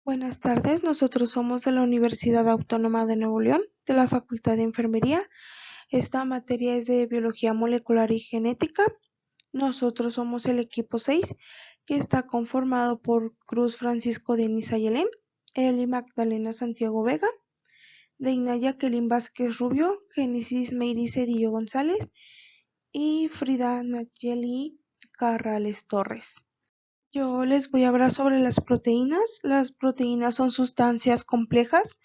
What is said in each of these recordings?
Buenas tardes, nosotros somos de la Universidad Autónoma de Nuevo León, de la Facultad de Enfermería. Esta materia es de Biología Molecular y Genética. Nosotros somos el equipo 6, que está conformado por Cruz Francisco Denis Ayelén, Eli Magdalena Santiago Vega, Deina Jacqueline Vázquez Rubio, Génesis Meiri Cedillo González y Frida Nayeli Carrales Torres. Yo les voy a hablar sobre las proteínas. Las proteínas son sustancias complejas,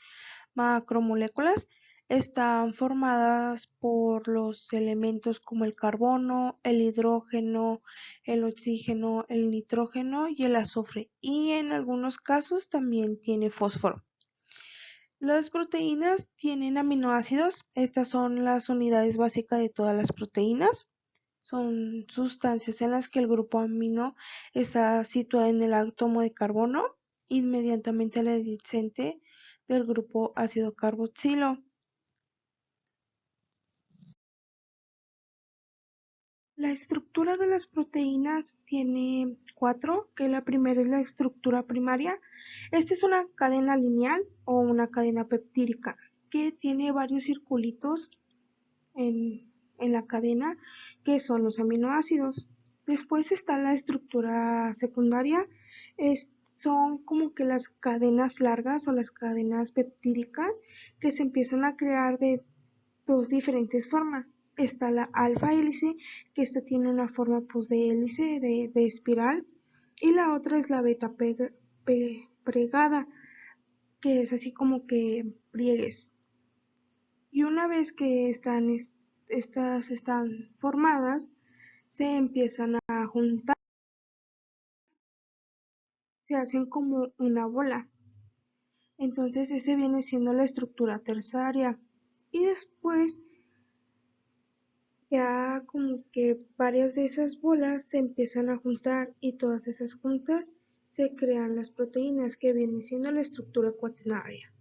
macromoléculas. Están formadas por los elementos como el carbono, el hidrógeno, el oxígeno, el nitrógeno y el azufre. Y en algunos casos también tiene fósforo. Las proteínas tienen aminoácidos. Estas son las unidades básicas de todas las proteínas. Son sustancias en las que el grupo amino está situado en el átomo de carbono, inmediatamente adyacente del grupo ácido carboxilo. La estructura de las proteínas tiene 4, que la primera es la estructura primaria. Esta es una cadena lineal o una cadena peptídica que tiene varios circulitos en la cadena, que son los aminoácidos. Después está la estructura secundaria, son como que las cadenas largas o las cadenas peptídicas que se empiezan a crear de dos diferentes formas. Está la alfa hélice, que esta tiene una forma pues de hélice, de espiral, y la otra es la beta plegada, que es así como que pliegues. Y una vez que estas están formadas, se empiezan a juntar, se hacen como una bola. Entonces ese viene siendo la estructura terciaria. Y después ya como que varias de esas bolas se empiezan a juntar y todas esas juntas se crean las proteínas, que viene siendo la estructura cuaternaria.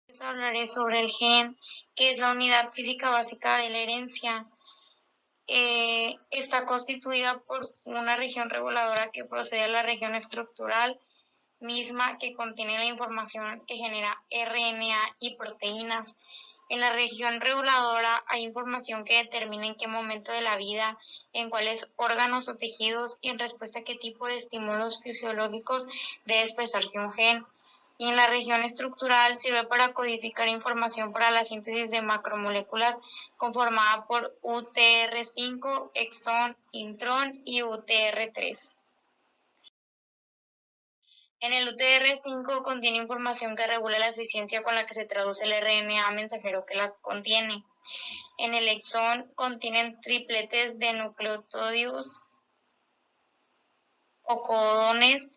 Les hablaré sobre el gen, que es la unidad física básica de la herencia. Está constituida por una región reguladora que procede de la región estructural misma, que contiene la información que genera RNA y proteínas. En la región reguladora hay información que determina en qué momento de la vida, en cuáles órganos o tejidos y en respuesta a qué tipo de estímulos fisiológicos debe expresarse un gen. Y en la región estructural sirve para codificar información para la síntesis de macromoléculas, conformada por UTR5, exón, intrón y UTR3. En el UTR5 contiene información que regula la eficiencia con la que se traduce el RNA mensajero que las contiene. En el exón contienen tripletes de nucleótidos o codones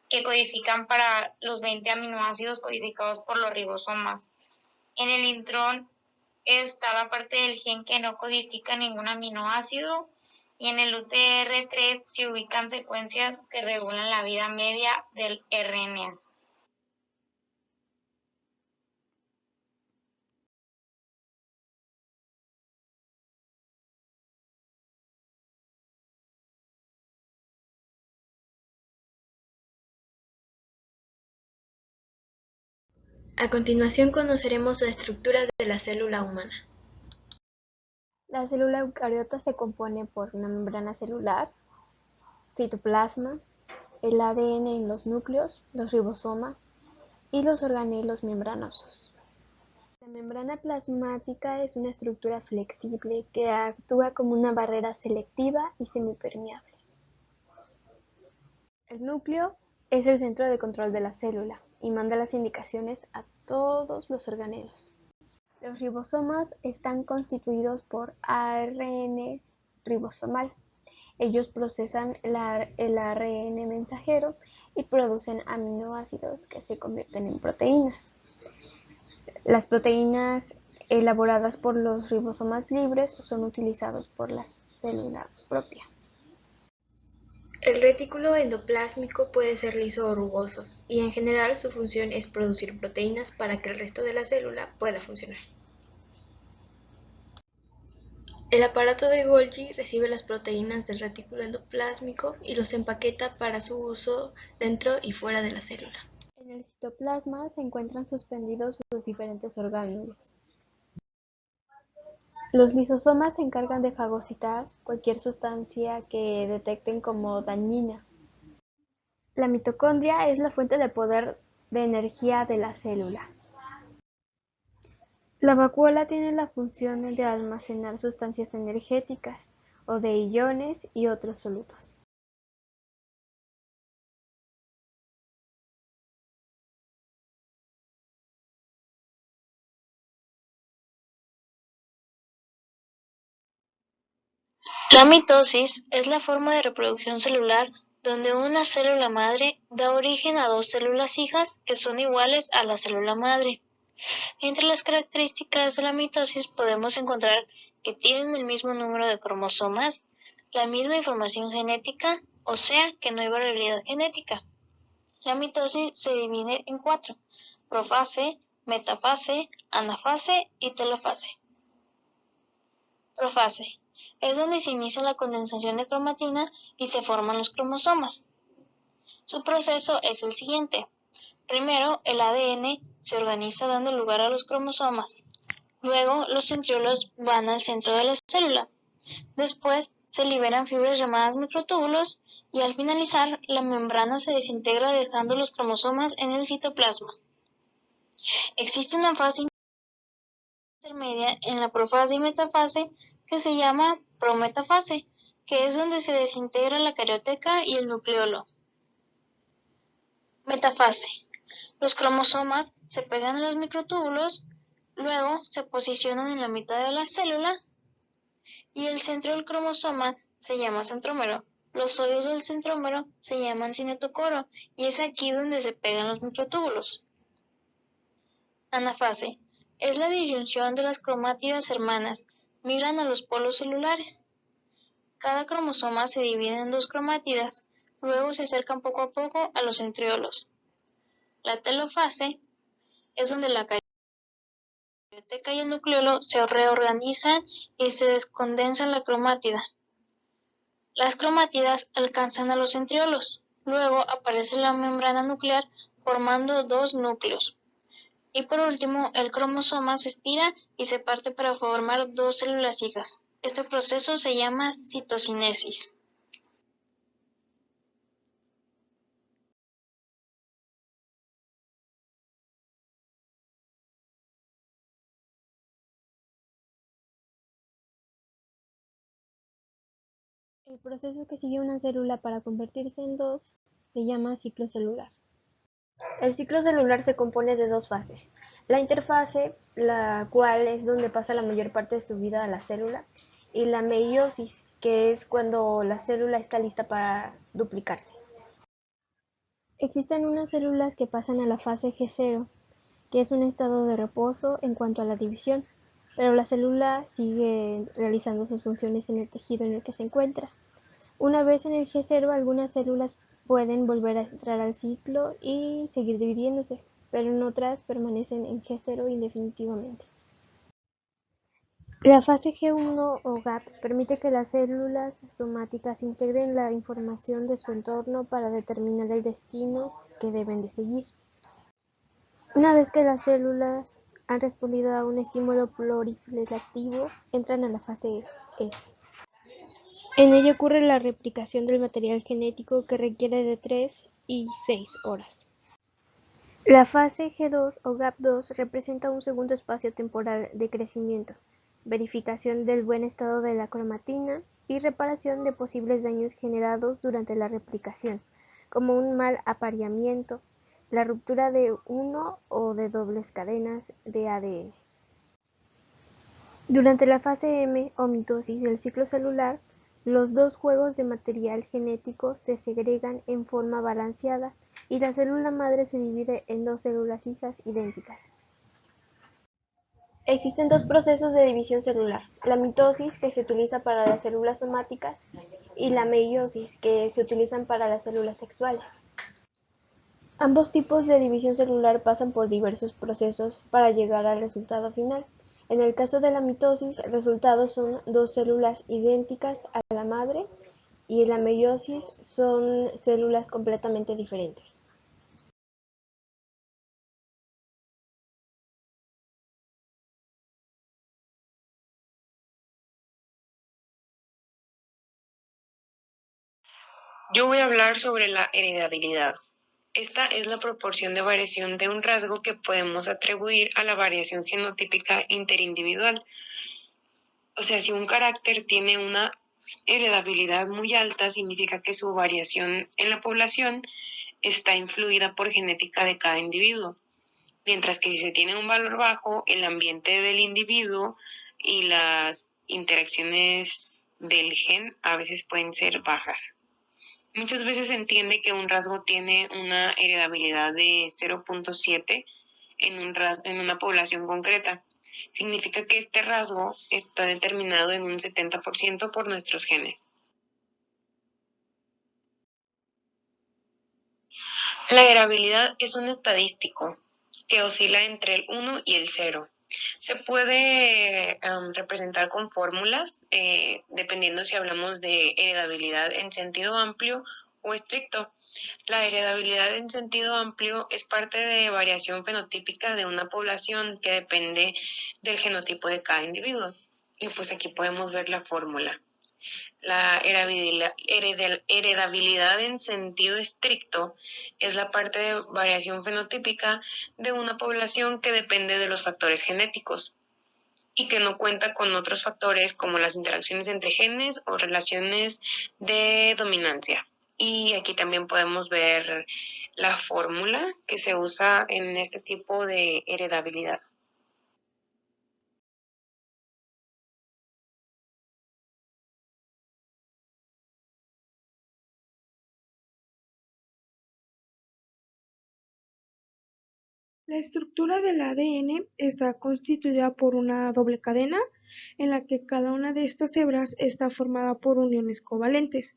que codifican para los 20 aminoácidos codificados por los ribosomas. En el intrón está la parte del gen que no codifica ningún aminoácido, y en el UTR3 se ubican secuencias que regulan la vida media del RNA. A continuación conoceremos la estructura de la célula humana. La célula eucariota se compone por una membrana celular, citoplasma, el ADN en los núcleos, los ribosomas y los organelos membranosos. La membrana plasmática es una estructura flexible que actúa como una barrera selectiva y semipermeable. El núcleo es el centro de control de la célula y manda las indicaciones a todos los organelos. Los ribosomas están constituidos por ARN ribosomal. Ellos procesan el ARN mensajero y producen aminoácidos que se convierten en proteínas. Las proteínas elaboradas por los ribosomas libres son utilizados por la célula propia. El retículo endoplásmico puede ser liso o rugoso, y en general su función es producir proteínas para que el resto de la célula pueda funcionar. El aparato de Golgi recibe las proteínas del retículo endoplásmico y los empaqueta para su uso dentro y fuera de la célula. En el citoplasma se encuentran suspendidos los diferentes orgánulos. Los lisosomas se encargan de fagocitar cualquier sustancia que detecten como dañina. La mitocondria es la fuente de poder de energía de la célula. La vacuola tiene la función de almacenar sustancias energéticas o de iones y otros solutos. La mitosis es la forma de reproducción celular donde una célula madre da origen a dos células hijas que son iguales a la célula madre. Entre las características de la mitosis podemos encontrar que tienen el mismo número de cromosomas, la misma información genética, o sea que no hay variabilidad genética. La mitosis se divide en 4: profase, metafase, anafase y telofase. Profase es donde se inicia la condensación de cromatina y se forman los cromosomas. Su proceso es el siguiente. Primero, el ADN se organiza dando lugar a los cromosomas. Luego, los centriolos van al centro de la célula. Después, se liberan fibras llamadas microtúbulos y al finalizar, la membrana se desintegra dejando los cromosomas en el citoplasma. Existe una fase intermedia en la profase y metafase que se llama prometafase, que es donde se desintegra la carioteca y el nucleolo. Metafase. Los cromosomas se pegan a los microtúbulos, luego se posicionan en la mitad de la célula y el centro del cromosoma se llama centrómero. Los hoyos del centrómero se llaman cinetocoro y es aquí donde se pegan los microtúbulos. Anafase. Es la disyunción de las cromátidas hermanas, migran a los polos celulares. Cada cromosoma se divide en dos cromátidas, luego se acercan poco a poco a los centriolos. La telofase es donde la carioteca y el nucleolo se reorganizan y se descondensa la cromátida. Las cromátidas alcanzan a los centriolos, luego aparece la membrana nuclear formando dos núcleos. Y por último, el cromosoma se estira y se parte para formar dos células hijas. Este proceso se llama citocinesis. El proceso que sigue una célula para convertirse en dos se llama ciclo celular. El ciclo celular se compone de dos fases. La interfase, la cual es donde pasa la mayor parte de su vida a la célula, y la meiosis, que es cuando la célula está lista para duplicarse. Existen unas células que pasan a la fase G0, que es un estado de reposo en cuanto a la división, pero la célula sigue realizando sus funciones en el tejido en el que se encuentra. Una vez en el G0, algunas células pueden volver a entrar al ciclo y seguir dividiéndose, pero en otras permanecen en G0 indefinitivamente. La fase G1 o GAP permite que las células somáticas integren la información de su entorno para determinar el destino que deben de seguir. Una vez que las células han respondido a un estímulo proliferativo, entran a la fase S. En ella ocurre la replicación del material genético que requiere de 3 y 6 horas. La fase G2 o GAP2 representa un segundo espacio temporal de crecimiento, verificación del buen estado de la cromatina y reparación de posibles daños generados durante la replicación, como un mal apareamiento, la ruptura de uno o de dobles cadenas de ADN. Durante la fase M o mitosis del ciclo celular, los dos juegos de material genético se segregan en forma balanceada y la célula madre se divide en dos células hijas idénticas. Existen dos procesos de división celular: la mitosis, que se utiliza para las células somáticas, y la meiosis, que se utilizan para las células sexuales. Ambos tipos de división celular pasan por diversos procesos para llegar al resultado final. En el caso de la mitosis, el resultado son dos células idénticas a la madre y en la meiosis son células completamente diferentes. Yo voy a hablar sobre la heredabilidad. Esta es la proporción de variación de un rasgo que podemos atribuir a la variación genotípica interindividual. O sea, si un carácter tiene una heredabilidad muy alta, significa que su variación en la población está influida por genética de cada individuo. Mientras que si se tiene un valor bajo, el ambiente del individuo y las interacciones del gen a veces pueden ser bajas. Muchas veces se entiende que un rasgo tiene una heredabilidad de 0.7 en una población concreta. Significa que este rasgo está determinado en un 70% por nuestros genes. La heredabilidad es un estadístico que oscila entre el 1 y el 0. Se puede representar con fórmulas, dependiendo si hablamos de heredabilidad en sentido amplio o estricto. La heredabilidad en sentido amplio es parte de variación fenotípica de una población que depende del genotipo de cada individuo. Y pues aquí podemos ver la fórmula. La heredabilidad en sentido estricto es la parte de variación fenotípica de una población que depende de los factores genéticos y que no cuenta con otros factores como las interacciones entre genes o relaciones de dominancia. Y aquí también podemos ver la fórmula que se usa en este tipo de heredabilidad. La estructura del ADN está constituida por una doble cadena en la que cada una de estas hebras está formada por uniones covalentes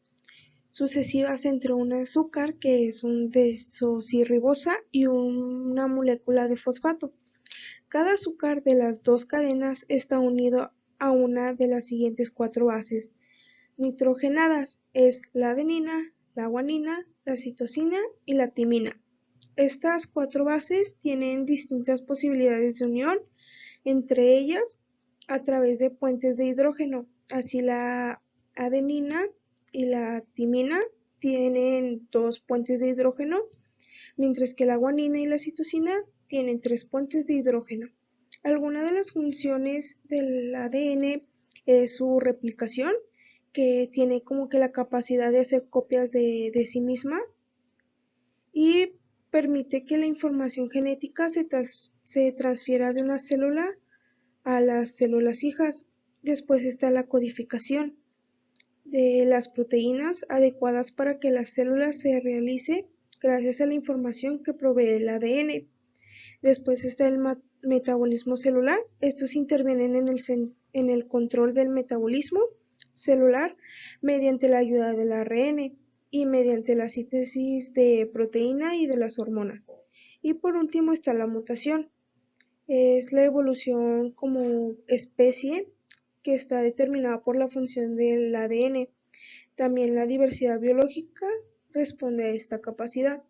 sucesivas entre un azúcar, que es un desoxirribosa, y una molécula de fosfato. Cada azúcar de las dos cadenas está unido a una de las siguientes cuatro bases nitrogenadas: es la adenina, la guanina, la citosina y la timina. Estas cuatro bases tienen distintas posibilidades de unión entre ellas a través de puentes de hidrógeno. Así, la adenina y la timina tienen dos puentes de hidrógeno, mientras que la guanina y la citosina tienen tres puentes de hidrógeno. Algunas de las funciones del ADN es su replicación, que tiene como que la capacidad de hacer copias de sí misma, y permite que la información genética se transfiera de una célula a las células hijas. Después está la codificación de las proteínas adecuadas para que las células se realice gracias a la información que provee el ADN. Después está el metabolismo celular. Estos intervienen en el control del metabolismo celular mediante la ayuda del ARN y mediante la síntesis de proteína y de las hormonas. Y por último está la mutación. Es la evolución como especie que está determinada por la función del ADN. También la diversidad biológica responde a esta capacidad.